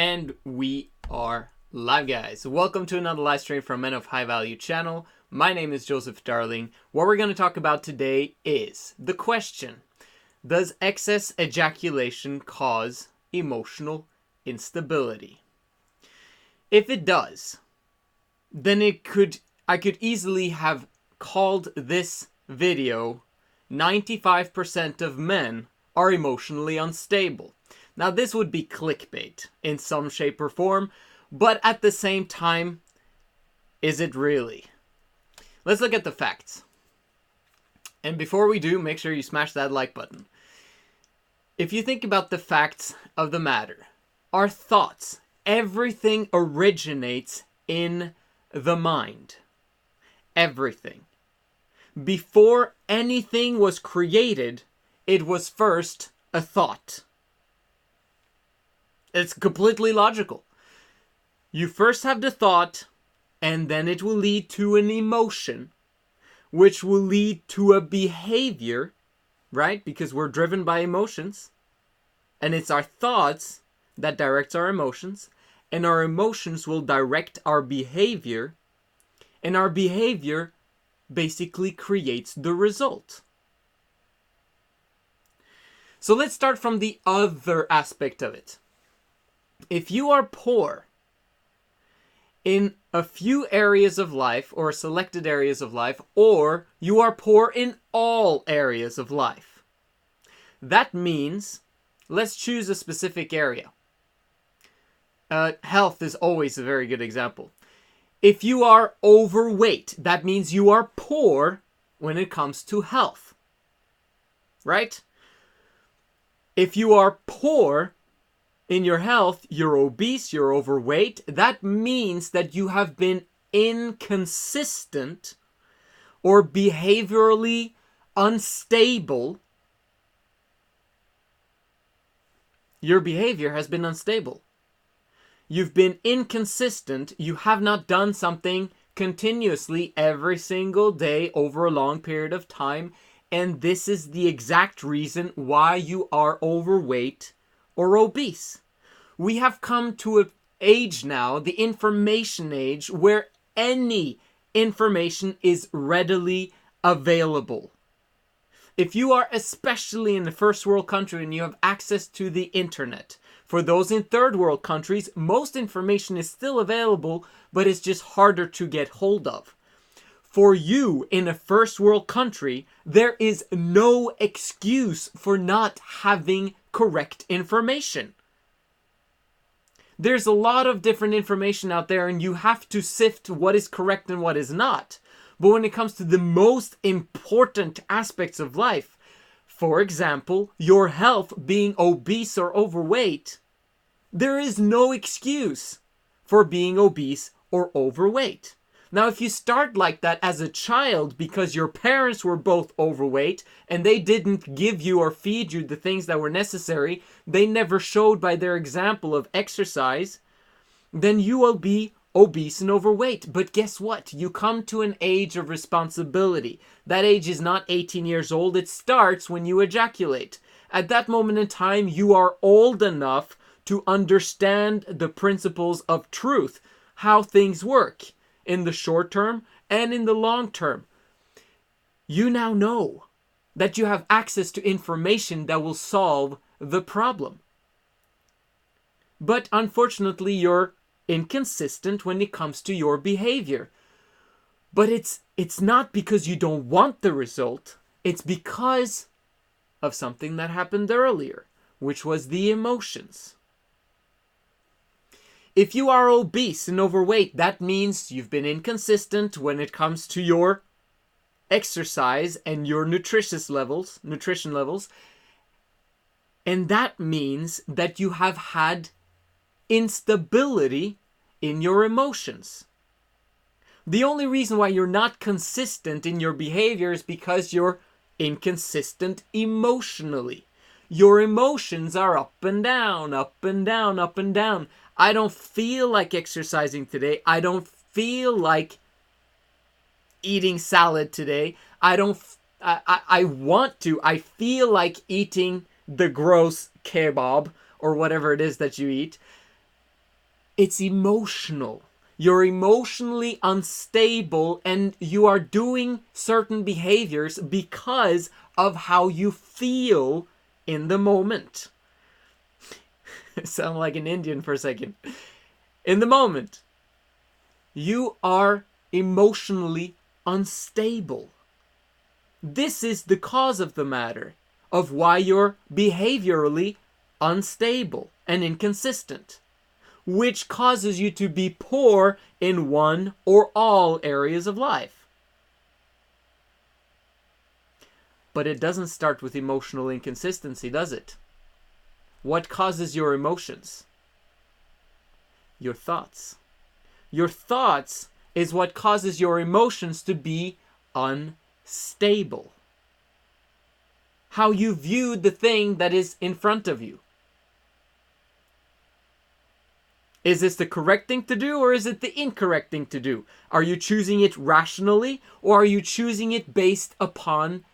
And we are live, guys. Welcome to another live stream from Men of High Value channel. My name is Joseph Darling. What we're going to talk about today is the question: does excess ejaculation cause emotional instability? If it does, then I could easily have called this video 95% of men are emotionally unstable. Now, this would be clickbait in some shape or form, but at the same time, is it really? Let's look at the facts. And before we do, make sure you smash that like button. If you think about the facts of the matter, our thoughts, everything originates in the mind. Everything. Before anything was created, it was first a thought. It's completely logical. You first have the thought, and then it will lead to an emotion, which will lead to a behavior, right? Because we're driven by emotions. And it's our thoughts that direct our emotions, and our emotions will direct our behavior, and our behavior basically creates the result. So let's start from the other aspect of it. If you are poor in a few areas of life or selected areas of life, or you are poor in all areas of life, that means, let's choose a specific area. Health is always a very good example. If you are overweight, that means you are poor when it comes to health, right? If you are poor in your health, you're obese, you're overweight, that means that you have been inconsistent or behaviorally unstable. Your behavior has been unstable. You've been inconsistent. You have not done something continuously every single day over a long period of time. And this is the exact reason why you are overweight or obese. We have come to an age now, the information age, where any information is readily available. If you are especially in the first world country and you have access to the internet, for those in third world countries, most information is still available, but it's just harder to get hold of. For you in a first world country, there is no excuse for not having correct information. There's a lot of different information out there, and you have to sift what is correct and what is not. But when it comes to the most important aspects of life, for example, your health, being obese or overweight, there is no excuse for being obese or overweight. Now, if you start like that as a child because your parents were both overweight and they didn't give you or feed you the things that were necessary, they never showed by their example of exercise, then you will be obese and overweight. But guess what? You come to an age of responsibility. That age is not 18 years old. It starts when you ejaculate. At that moment in time, you are old enough to understand the principles of truth, how things work in the short term and in the long term. You now know that you have access to information that will solve the problem. But unfortunately, you're inconsistent when it comes to your behavior. But it's not because you don't want the result. It's because of something that happened earlier, which was the emotions. If you are obese and overweight, that means you've been inconsistent when it comes to your exercise and your nutrition levels. And that means that you have had instability in your emotions. The only reason why you're not consistent in your behavior is because you're inconsistent emotionally. Your emotions are up and down, up and down, up and down. I don't feel like exercising today. I don't feel like eating salad today. I want to. I feel like eating the gross kebab or whatever it is that you eat. It's emotional. You're emotionally unstable and you are doing certain behaviors because of how you feel in the moment. Sound like an Indian for a second. In the moment, you are emotionally unstable. This is the cause of the matter, of why you're behaviorally unstable and inconsistent, which causes you to be poor in one or all areas of life. But it doesn't start with emotional inconsistency, does it? What causes your emotions? Your thoughts. Your thoughts is what causes your emotions to be unstable. How you view the thing that is in front of you. Is this the correct thing to do or is it the incorrect thing to do? Are you choosing it rationally or are you choosing it based upon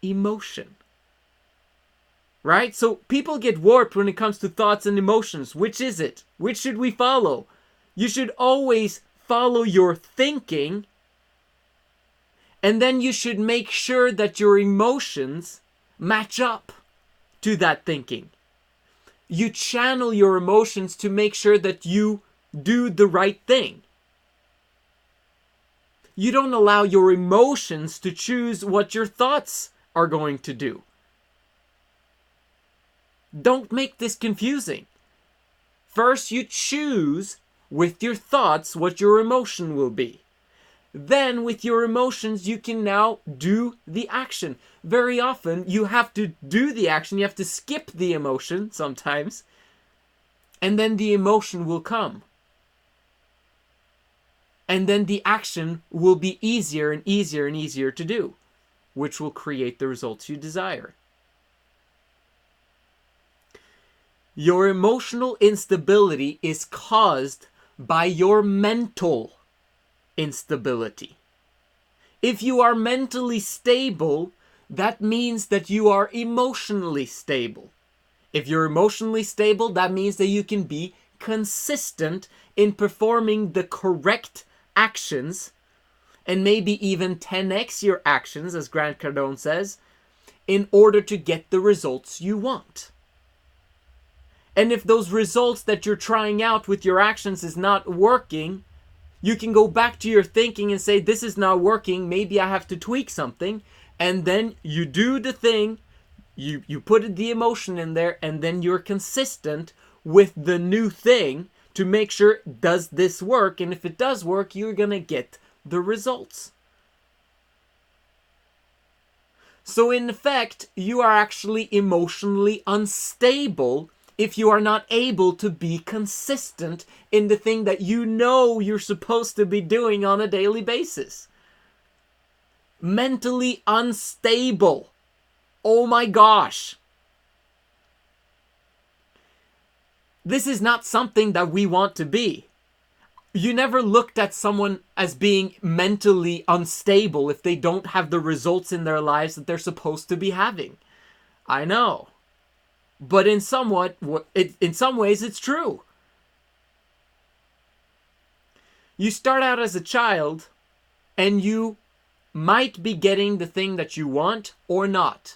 emotion? Right? So people get warped when it comes to thoughts and emotions. Which is it? Which should we follow? You should always follow your thinking, and then you should make sure that your emotions match up to that thinking. You channel your emotions to make sure that you do the right thing. You don't allow your emotions to choose what your thoughts are going to do. Don't make this confusing. First, you choose with your thoughts what your emotion will be. Then, with your emotions, you can now do the action. Very often, you have to do the action. You have to skip the emotion sometimes. And then the emotion will come. And then the action will be easier and easier and easier to do, which will create the results you desire. Your emotional instability is caused by your mental instability. If you are mentally stable, that means that you are emotionally stable. If you're emotionally stable, that means that you can be consistent in performing the correct actions and maybe even 10x your actions, as Grant Cardone says, in order to get the results you want. And if those results that you're trying out with your actions is not working, you can go back to your thinking and say, this is not working, maybe I have to tweak something. And then you do the thing, you put the emotion in there, and then you're consistent with the new thing to make sure, does this work? And if it does work, you're going to get the results. So in effect, you are actually emotionally unstable if you are not able to be consistent in the thing that you know you're supposed to be doing on a daily basis. Mentally unstable. Oh my gosh. This is not something that we want to be. You never looked at someone as being mentally unstable if they don't have the results in their lives that they're supposed to be having. I know. But in some ways, it's true. You start out as a child, and you might be getting the thing that you want or not.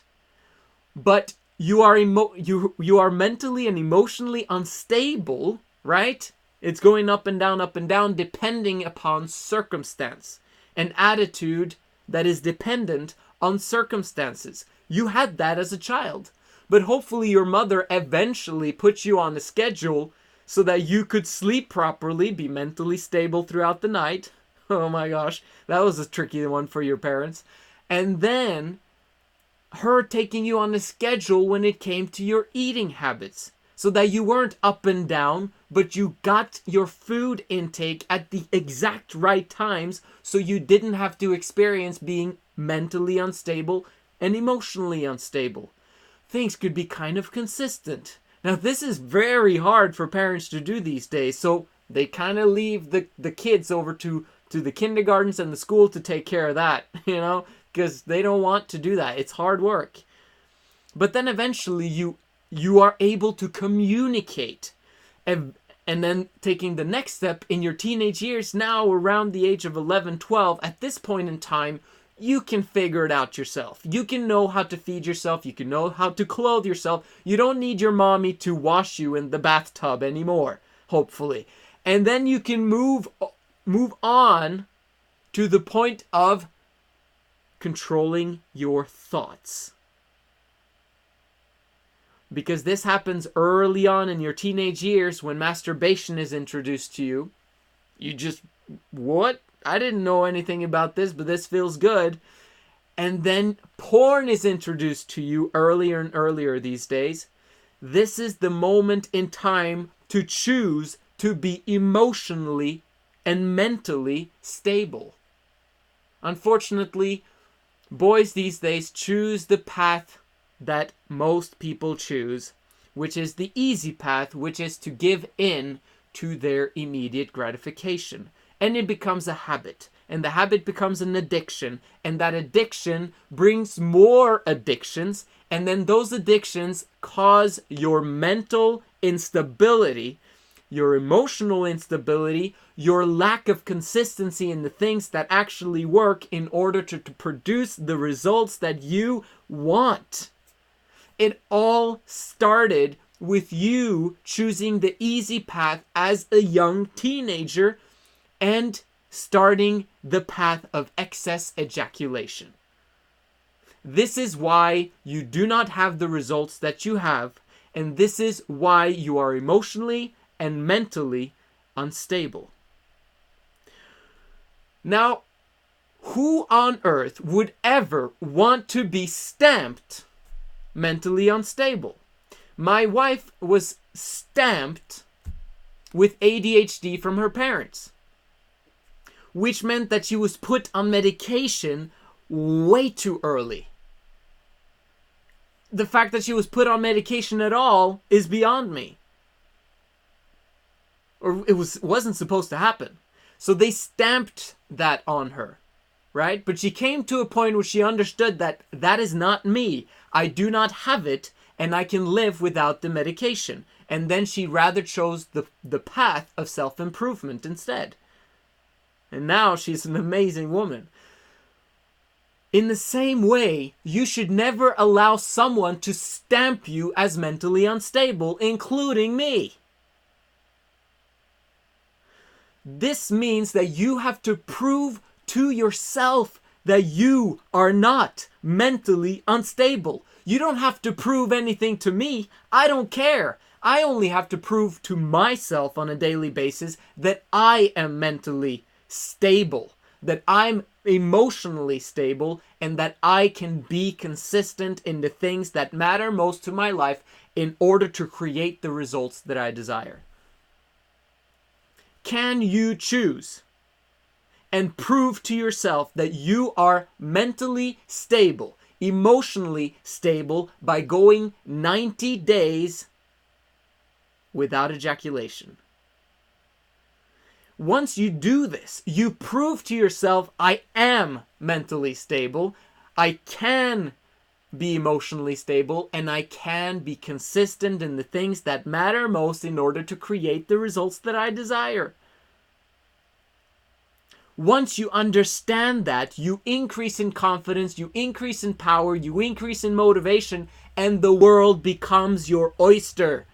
But you are mentally and emotionally unstable, right? It's going up and down, depending upon circumstance. An attitude that is dependent on circumstances. You had that as a child. But hopefully your mother eventually put you on a schedule so that you could sleep properly, be mentally stable throughout the night. Oh my gosh, that was a tricky one for your parents. And then her taking you on a schedule when it came to your eating habits, so that you weren't up and down, but you got your food intake at the exact right times, so you didn't have to experience being mentally unstable and emotionally unstable. Things could be kind of consistent. Now, this is very hard for parents to do these days, so they kind of leave the kids over to the kindergartens and the school to take care of that, because they don't want to do that. It's hard work. But then eventually you are able to communicate and And then taking the next step in your teenage years, now around the age of 11, 12, at this point in time, you can figure it out yourself. You can know how to feed yourself. You can know how to clothe yourself. You don't need your mommy to wash you in the bathtub anymore, hopefully. And then you can move on to the point of controlling your thoughts. Because this happens early on in your teenage years when masturbation is introduced to you. You just, what? I didn't know anything about this, but this feels good. And then porn is introduced to you earlier and earlier these days. This is the moment in time to choose to be emotionally and mentally stable. Unfortunately, boys these days choose the path that most people choose, which is the easy path, which is to give in to their immediate gratification. And it becomes a habit, and the habit becomes an addiction, and that addiction brings more addictions, and then those addictions cause your mental instability, your emotional instability, your lack of consistency in the things that actually work in order to produce the results that you want. It all started with you choosing the easy path as a young teenager and starting the path of excess ejaculation. This is why you do not have the results that you have, and this is why you are emotionally and mentally unstable. Now, who on earth would ever want to be stamped mentally unstable? My wife was stamped with ADHD from her parents, which meant that she was put on medication way too early. The fact that she was put on medication at all is beyond me. Or it wasn't supposed to happen. So they stamped that on her, right? But she came to a point where she understood that that is not me. I do not have it, and I can live without the medication. And then she rather chose the path of self-improvement instead. And now she's an amazing woman. In the same way, you should never allow someone to stamp you as mentally unstable, including me. This means that you have to prove to yourself that you are not mentally unstable. You don't have to prove anything to me. I don't care. I only have to prove to myself on a daily basis that I am mentally stable, that I'm emotionally stable, and that I can be consistent in the things that matter most to my life in order to create the results that I desire. Can you choose and prove to yourself that you are mentally stable, emotionally stable by going 90 days without ejaculation? Once you do this, you prove to yourself, I am mentally stable, I can be emotionally stable, and I can be consistent in the things that matter most in order to create the results that I desire. Once you understand that, you increase in confidence, you increase in power, you increase in motivation, and the world becomes your oyster.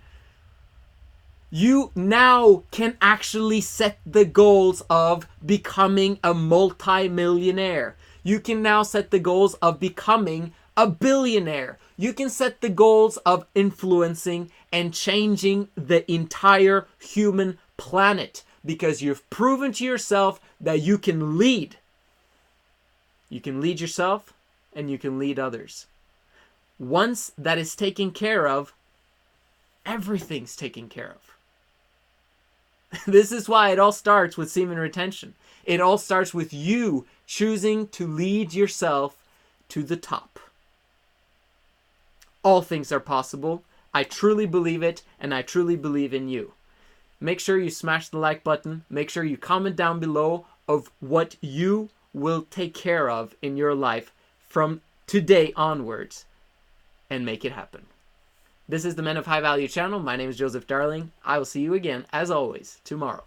You now can actually set the goals of becoming a multi-millionaire. You can now set the goals of becoming a billionaire. You can set the goals of influencing and changing the entire human planet because you've proven to yourself that you can lead. You can lead yourself and you can lead others. Once that is taken care of, everything's taken care of. This is why it all starts with semen retention. It all starts with you choosing to lead yourself to the top. All things are possible. I truly believe it, and I truly believe in you. Make sure you smash the like button. Make sure you comment down below of what you will take care of in your life from today onwards and make it happen. This is the Men of High Value channel. My name is Joseph Darling. I will see you again, as always, tomorrow.